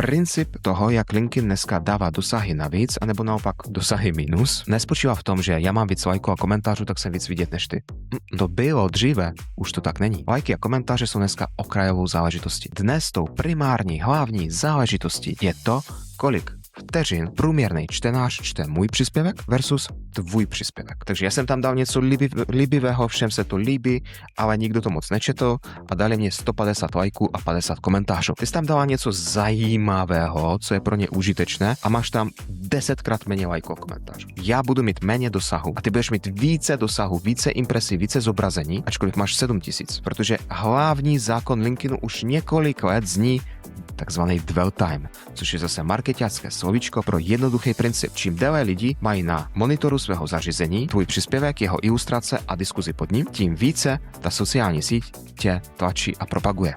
Princip toho, jak LinkedIn dneska dává dosahy navíc, anebo naopak dosahy minus, nespočívá v tom, že já mám víc lajků a komentářů, tak jsem víc vidět než ty. To bylo dříve, už to tak není. Lajky a komentáře jsou dneska okrajovou záležitostí. Dnes tou primární, hlavní záležitostí je to, kolik vteřin průměrný čtenář čte můj příspěvek versus tvůj příspěvek. Takže já jsem tam dal něco líbivého, všem se to líbí, ale nikdo to moc nečetl a dali mě 150 lajků a 50 komentářů. Ty jsi tam dala něco zajímavého, co je pro ně užitečné a máš tam 10krát méně lajků a komentářů. Já budu mít méně dosahu a ty budeš mít více dosahu, více impresí, více zobrazení, ačkoliv máš 7000, protože hlavní zákon LinkedInu už několik let zní takzvaný dwell time, což je zase markeťácké slovíčko pro jednoduchý princip. Čím déle lidi mají na monitoru svého zařízení tvůj příspěvek, jeho ilustrace a diskuzi pod ním, tím více ta sociální síť tě tlačí a propaguje.